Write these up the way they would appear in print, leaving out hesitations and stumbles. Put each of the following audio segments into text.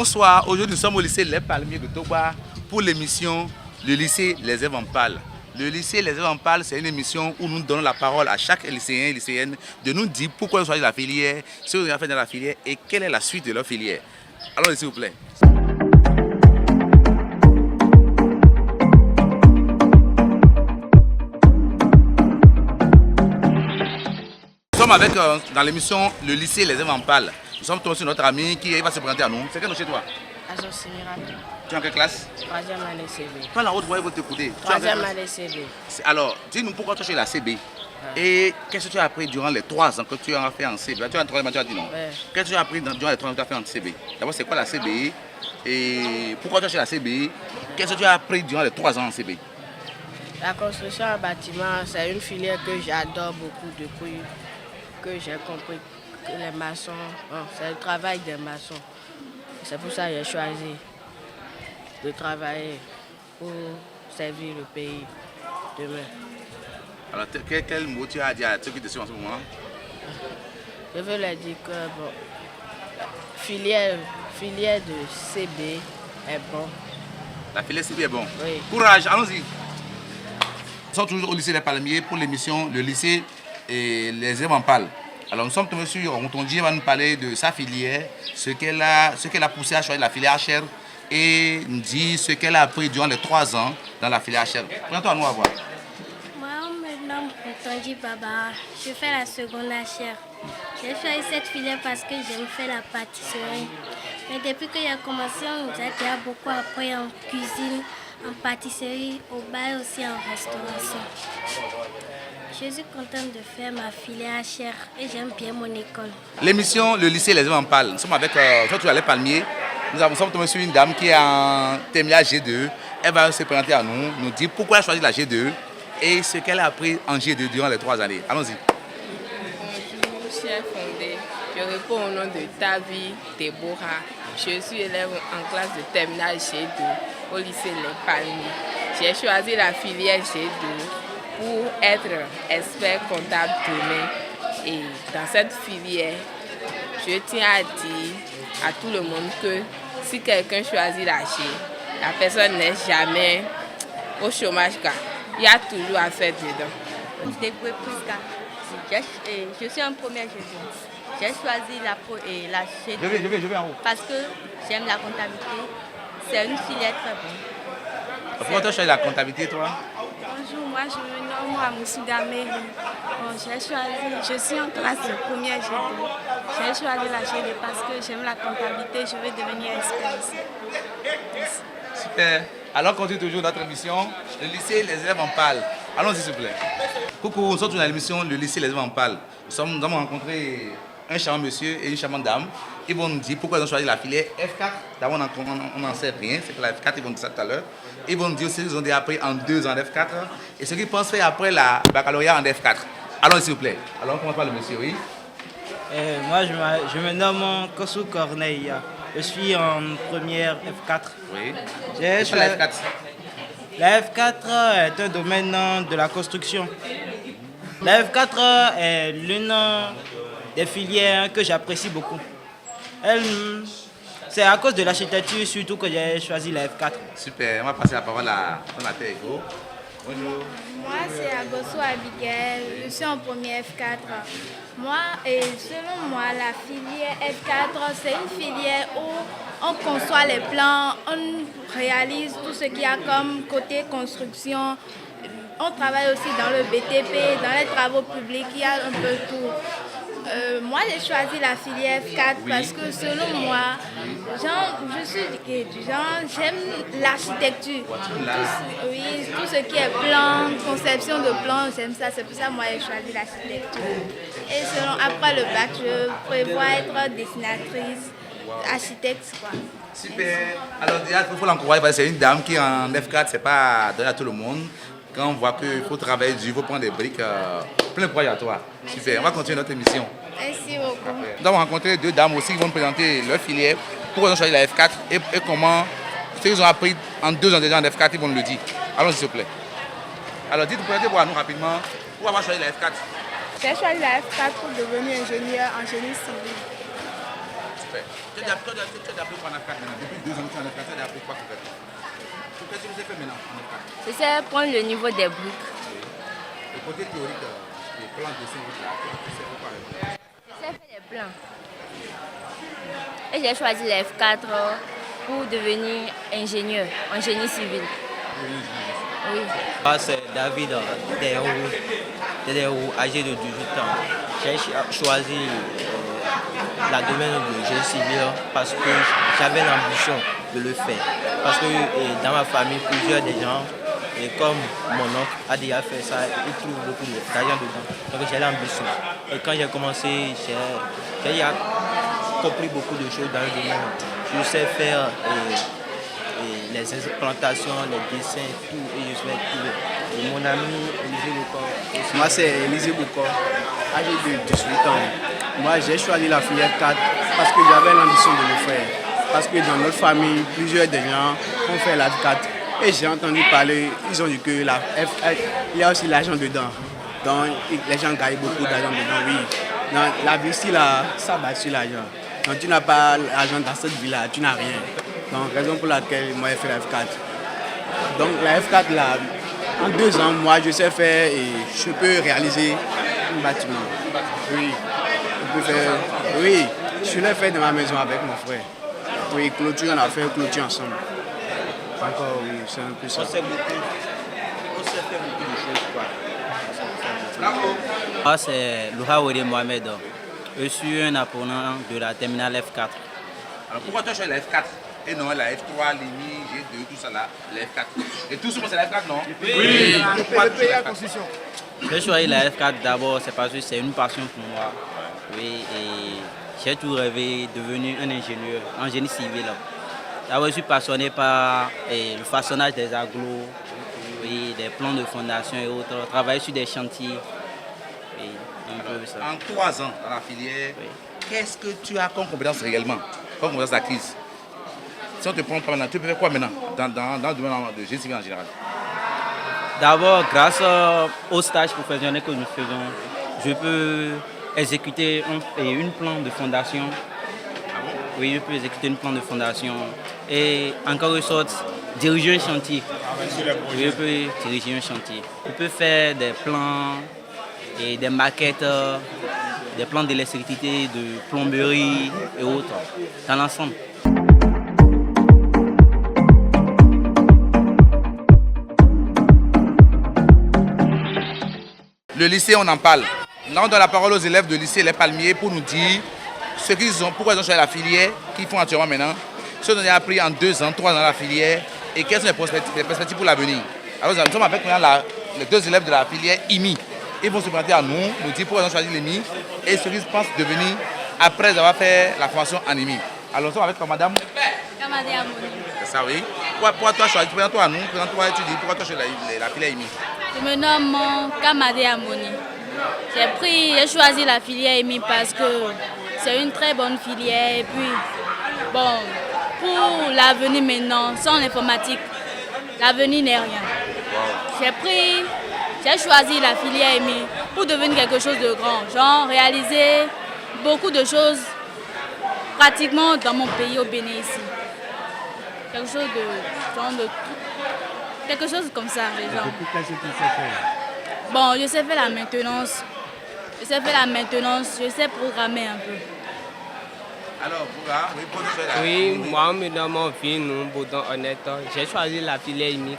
Bonsoir, aujourd'hui nous sommes au lycée Les Palmiers de Toba pour l'émission Le lycée Les Èves en Pâle. Le lycée Les Èves en Pâle, c'est une émission où nous donnons la parole à chaque lycéen et lycéenne de nous dire pourquoi ils ont choisi la filière, ce qu'ils ont fait dans la filière et quelle est la suite de leur filière. Alors s'il vous plaît. Nous sommes avec, dans l'émission Le lycée Les Èves en Pâle. Nous sommes tombés sur notre ami qui va se présenter à nous. C'est quel nom chez toi? Agence Miracle. Tu es en quelle classe? 3e année CB. Toi la haute voix, ils vont t'écouter. 3e année CB. Alors, dis-nous pourquoi tu as choisi la CB et qu'est-ce que tu as appris durant les 3 ans que tu as fait en CB? Tu as en 3e année, tu as dit non. Qu'est-ce que tu as appris durant les 3 ans que tu as fait en CB? D'abord, c'est quoi la CB et pourquoi tu as choisi la CB? Qu'est-ce que tu as appris durant les 3 ans en CB? La construction en bâtiment, c'est une filière que j'adore beaucoup depuis que j'ai compris que les maçons, c'est le travail des maçons. C'est pour ça que j'ai choisi de travailler pour servir le pays demain. Alors, quel mot tu as dit à ceux qui te suivent en ce moment? Je veux leur dire que bon, filière de CB est bon. La filière CB est bon. Oui. Courage, allons-y. Nous sommes toujours au lycée Les Palmiers pour l'émission Le lycée et Les Èves en Pâle. Alors nous sommes tombés sur Tonji va nous parler de sa filière, ce qu'elle a poussé à choisir la filière HR et nous dit ce qu'elle a appris durant les 3 ans dans la filière HR. Présente-toi à nous à voir. Moi, je me nomme Tonji Baba. Je fais la seconde HR. J'ai choisi cette filière parce que j'aime faire la pâtisserie. Mais depuis que j'ai commencé, on nous a déjà beaucoup appris en cuisine, en pâtisserie, au bar et aussi en restauration. Je suis contente de faire ma filière HR et j'aime bien mon école. L'émission Le lycée Les Èves en Pâle. Nous sommes avec surtout à Les Palmiers. Nous sommes tombés sur une dame qui est en terminale G2. Elle va se présenter à nous, nous dire pourquoi elle a choisi la G2 et ce qu'elle a appris en G2 durant les 3 années. Allons-y. Bonjour, chère Fondé. Je réponds au nom de Tavi Deborah. Je suis élève en classe de terminale G2 au lycée Les Palmiers. J'ai choisi la filière G2 pour être expert comptable demain. Et dans cette filière, je tiens à dire à tout le monde que si quelqu'un choisit la G, la personne n'est jamais au chômage car il y a toujours à faire dedans. Je suis en première G2. J'ai choisi la G2 Je vais en haut. parce que j'aime la comptabilité. C'est une filière très bonne. Pourquoi tu as choisi la comptabilité, toi? Bonjour, moi je me nomme Amoussou Dameri. Je suis en classe de première G2. J'ai choisi la G2 parce que j'aime la comptabilité, je veux devenir expert ici. Super. Alors, continue toujours notre émission, le lycée Les Èves en Pâle. Allons-y, s'il vous plaît. Coucou, nous sommes dans l'émission Le lycée Les Èves en Pâle. Nous avons rencontré un charmant monsieur et une charmante dame. Ils vont nous dire pourquoi ils ont choisi la filière F4. D'abord, on n'en sait rien, c'est que la F4, ils vont dire ça tout à l'heure. Ils vont nous dire aussi qu'ils ont déjà appris en 2 ans en F4 et ce qu'ils pensent faire après la baccalauréat en F4. Allons, s'il vous plaît. Alors, on commence par le monsieur, oui. Moi, je me nomme Kossou Corneille. Je suis en première F4. Oui. J'ai C'est la F4. La F4 est un domaine de la construction. La F4 est l'une des filières que j'apprécie beaucoup. C'est à cause de l'architecture surtout que j'ai choisi la F4. Super. On va passer la parole à Donatella Ego. Bonjour. Moi, c'est Agosso Abigail. Je suis en première F4. Selon moi, la filière F4, c'est une filière où on conçoit les plans, on réalise tout ce qu'il y a comme côté construction. On travaille aussi dans le BTP, dans les travaux publics, il y a un peu tout. Moi, j'ai choisi la filière F4 parce que selon moi, je suis étudiant, j'aime l'architecture. Tout ce qui est plan, conception de plan, j'aime ça. C'est pour ça que moi, j'ai choisi l'architecture. Et après le bac, je prévois être dessinatrice, architecte, quoi. Super. Alors, déjà, il faut l'encourager parce que c'est une dame qui est en F4, c'est pas donné à tout le monde. Quand on voit qu'il faut travailler dur, il faut prendre des briques, plein de courage à toi. Super, on va continuer notre émission. Merci beaucoup. Nous avons rencontré 2 dames aussi qui vont nous présenter leur filière, pourquoi ils ont choisi la F4 et comment ce qu'ils ont appris en 2 ans déjà en F4, ils vont nous le dire. Allons s'il vous plaît. Alors présentez-vous à nous rapidement, pourquoi avoir choisi la F4? J'ai choisi la F4 pour devenir ingénieur en génie civil. Super. Tu as appris quoi en F4 maintenant? Depuis 2 ans que tu es en F4, tu as appris quoi concrètement? Qu'est-ce que tu sais faire maintenant en F4? Je sais prendre le niveau des briques. Le côté théorique des plans de dessin, tu sais quoi? Je sais faire des plans. Et j'ai choisi la F4 pour devenir ingénieur en génie civil. Oui. Moi, c'est David Tedero, âgé de 18 ans. J'ai choisi la domaine de génie civil parce que j'avais l'ambition de le faire. Parce que dans ma famille, plusieurs des gens, et comme mon oncle a déjà fait ça, il trouve beaucoup d'argent dedans. Donc j'ai l'ambition. Et quand j'ai commencé, j'ai compris beaucoup de choses dans le domaine. Je sais faire les implantations, les dessins, tout, et je fais tout. Et mon ami Élisée Boucor. Moi c'est Élisée Boucor, âgé de 18 ans. Moi j'ai choisi la filière 4 parce que j'avais l'ambition de le faire. Parce que dans notre famille, plusieurs des gens ont fait la 4. Et j'ai entendu parler, ils ont dit que la F4, il y a aussi l'argent dedans. Donc les gens gagnent beaucoup d'argent dedans, oui. Dans la vie ici, là, ça bat sur l'argent. Donc tu n'as pas l'argent dans cette vie-là, tu n'as rien. Donc raison pour laquelle moi j'ai fait la F4. Donc la F4 là, en 2 ans, moi je sais faire et je peux réaliser un bâtiment. Oui, je peux faire, oui, je l'ai fait dans ma maison avec mon frère. Oui, clôture, on a fait clôture ensemble. Encore, oui, c'est un peu ça. On sait faire beaucoup de choses, quoi. Moi, c'est Louhaouri Mohamed. Je suis un apprenant de la terminale F4. Alors pourquoi tu as choisi la F4 et non la F3, l'IMI, G2, tout ça là, la F4? Et tout ce monde c'est la F4, non? Oui. Pourquoi tu as choisi la F4? J'ai choisi la F4 d'abord, c'est parce que c'est une passion pour moi. Oui, et j'ai tout rêvé de devenir un ingénieur en génie civil. D'abord, je suis passionné par le façonnage des agglos, oui, des plans de fondation et autres, travailler sur des chantiers. Oui, un peu ça. En 3 ans dans la filière, oui, qu'est-ce que tu as comme compétence réellement, comme compétence acquise? Si on te prend pas maintenant, tu peux faire quoi maintenant dans le domaine de génie civil en général? D'abord, grâce au stage professionnel que nous faisons, je peux exécuter une plan de fondation. Oui, je peux exécuter une plan de fondation et encore une sorte, diriger un chantier. Oui, je peux diriger un chantier. Je peux faire des plans et des maquettes, des plans d'électricité, de plomberie et autres, dans l'ensemble. Le lycée, on en parle. Là, on donne la parole aux élèves de lycée Les Palmiers pour nous dire ce qu'ils ont, pourquoi ils ont choisi la filière, qu'ils font actuellement maintenant, ce qu'ils ont appris en 2 ans, 3 ans dans la filière et quelles sont les perspectives pour l'avenir. Alors, nous sommes avec maintenant les 2 élèves de la filière IMI. Ils vont se présenter à nous dire pourquoi ils ont choisi l'IMI et ce qu'ils pensent devenir après avoir fait la formation en IMI. Alors, nous sommes avec madame Kamade Amoni. C'est ça, oui. Pourquoi tu as choisi, présente-toi à nous, présente-toi et tu dis pourquoi tu as choisi la filière IMI. Je me nomme Kamade Amoni. J'ai choisi la filière IMI parce que c'est une très bonne filière. Et puis, bon, pour l'avenir maintenant, sans l'informatique, l'avenir n'est rien. Wow. J'ai choisi la filière IMI pour devenir quelque chose de grand, genre réaliser beaucoup de choses pratiquement dans mon pays, au Bénin ici. Quelque chose quelque chose comme ça, les gens. Qu'est-ce que tu sais faire? Bon, je sais faire la maintenance. Je sais programmer un peu. Alors, oui, moi, je me nomme Vinou Boudon Honnête. J'ai choisi la filière IMI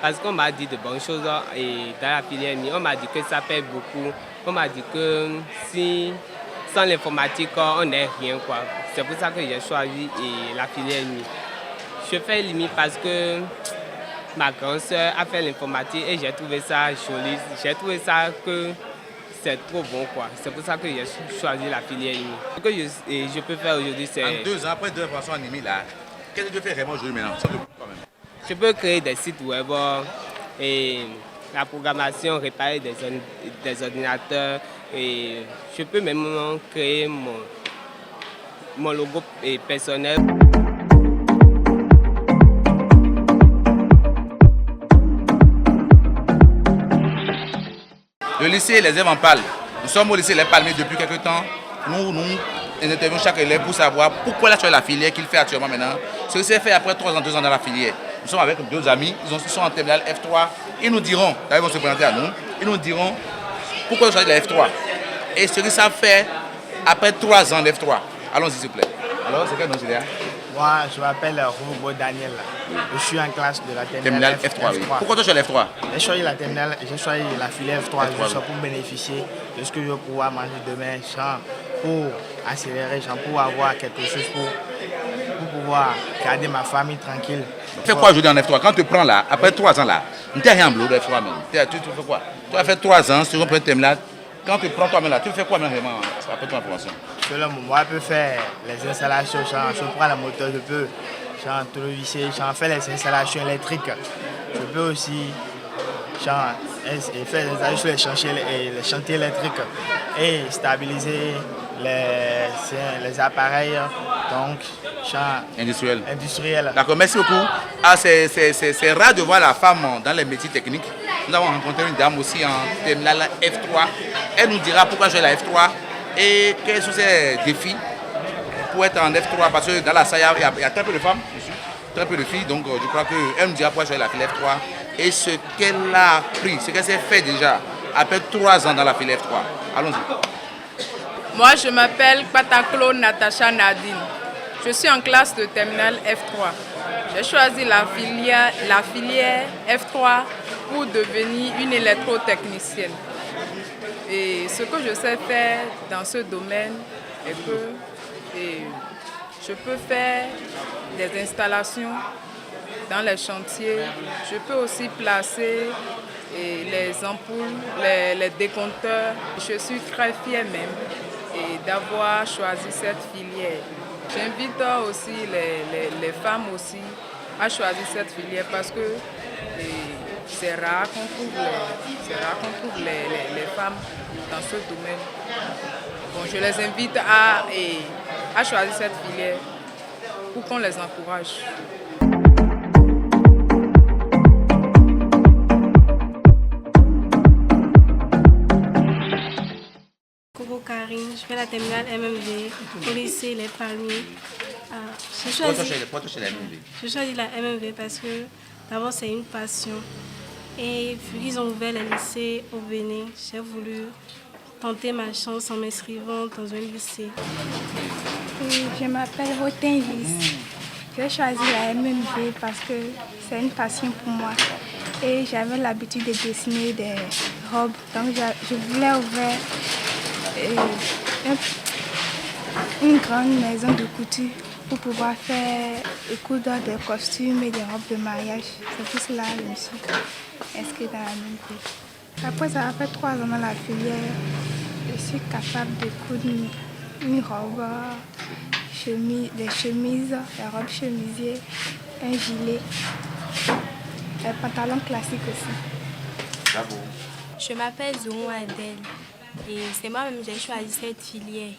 parce qu'on m'a dit de bonnes choses et dans la filière IMI. On m'a dit que ça paie beaucoup. On m'a dit que sans l'informatique, on n'est rien, quoi. C'est pour ça que j'ai choisi la filière IMI. Je fais l'IMI parce que ma grande soeur a fait l'informatique et j'ai trouvé ça joli. J'ai trouvé ça que c'est trop bon, quoi. C'est pour ça que j'ai choisi la filière IMI. Ce que je peux faire aujourd'hui, c'est... En 2 ans, après 2 formations en IMI, là, qu'est-ce que tu fais vraiment aujourd'hui maintenant? Je peux créer des sites web et la programmation, réparer des ordinateurs et je peux même créer mon logo personnel. Le lycée Les Élèves en parlent. Nous sommes au lycée Les Palmiers depuis quelques temps. nous interviewons chaque élève pour savoir pourquoi il a choisi la filière qu'il fait actuellement maintenant. Ce qui s'est fait après 3 ans, 2 ans dans la filière. Nous sommes avec 2 amis, ils sont en terminale F3. Ils nous diront, ils vont se présenter à nous, ils nous diront pourquoi ils ont choisi la F3. Et ce qu'ils savent faire après 3 ans de F3. Allons-y s'il vous plaît. Alors, c'est quel nom c'est là? Moi, je m'appelle Roubo Daniel. Je suis en classe de la terminale F3. Oui. Pourquoi tu as choisi la F3? J'ai choisi la terminale, j'ai choisi la filière F3 juste pour bénéficier de ce que je vais pouvoir manger demain, pour accélérer, pour avoir quelque chose pour pouvoir garder ma famille tranquille. Tu fais quoi aujourd'hui en F3? Quand tu prends là, après 3 ans là, tu n'es rien en bleu de F3 même. Tu fais quoi? Tu as fait 3 ans sur un terminal. Quand tu prends toi-même là, tu fais quoi même vraiment après ton information? Selon moi, je peux faire les installations, je prends la moto, je peux tournevisser, faire les installations électriques. Je peux aussi faire les installations sur les chantiers électriques et stabiliser les appareils donc industriels. D'accord, merci beaucoup. Ah, c'est rare de voir la femme dans les métiers techniques. Nous avons rencontré une dame aussi en terminale F3. Elle nous dira pourquoi j'ai la F3 et quels sont ses défis pour être en F3. Parce que dans la salle, il y a très peu de femmes, très peu de filles. Donc je crois qu'elle nous dira pourquoi j'ai la filière F3 et ce qu'elle a appris, ce qu'elle s'est fait déjà après 3 ans dans la filière F3. Allons-y. Moi, je m'appelle Pataklo Natacha Nadine. Je suis en classe de terminale F3. J'ai choisi la filière F3 pour devenir une électrotechnicienne. Et ce que je sais faire dans ce domaine est que je peux faire des installations dans les chantiers. Je peux aussi placer les ampoules, les décompteurs. Je suis très fière même d'avoir choisi cette filière. J'invite aussi les femmes aussi à choisir cette filière parce que c'est rare qu'on trouve les femmes dans ce domaine. Bon, je les invite à choisir cette filière pour qu'on les encourage. Coucou Karine, je fais la terminale MMV au lycée Les Palmiers. J'ai choisi la MMV parce que d'abord c'est une passion. Et vu qu'ils ont ouvert les lycées au Bénin, j'ai voulu tenter ma chance en m'inscrivant dans un lycée. Je m'appelle Rotin Viss. J'ai choisi la MMV parce que c'est une passion pour moi. Et j'avais l'habitude de dessiner des robes. Donc je voulais ouvrir une grande maison de couture pour pouvoir faire coudre des costumes et des robes de mariage. C'est pour cela que je me suis inscrite dans la MMV. Après avoir fait 3 ans dans la filière, je suis capable de coudre une robe, des chemises, des robes chemisiers, un gilet, des pantalons classiques aussi. Bravo. Je m'appelle Zoumou Adèle et c'est moi-même qui j'ai choisi cette filière.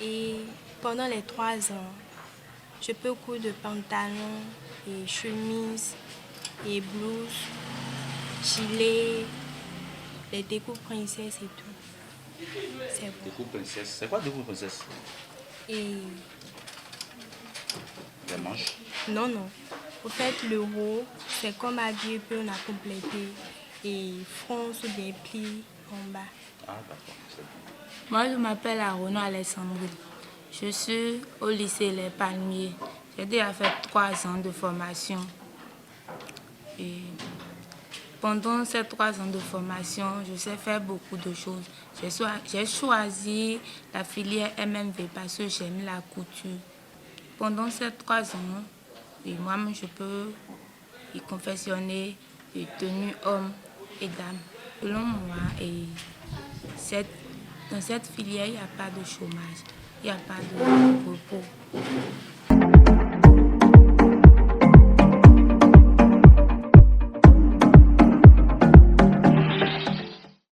Et pendant les 3 ans, je peux coudre de pantalons et chemises et blouses, gilets, les découpes princesses et tout. C'est bon. Découpe princesse. C'est quoi découpe princesse? Et... Les manches? Non. En fait, le haut, c'est comme habillé, puis on a complété. Et fronce ou bien plis en bas. Ah, d'accord. Moi, je m'appelle Arono Alessandri. Je suis au lycée Les Palmiers. J'ai déjà fait 3 ans de formation. Et pendant ces 3 ans de formation, je sais faire beaucoup de choses. J'ai choisi la filière MMV parce que j'aime la couture. Pendant ces 3 ans, moi-même, je peux y confectionner des tenues hommes et dames. Selon moi, dans cette filière, il n'y a pas de chômage, il n'y a pas de repos.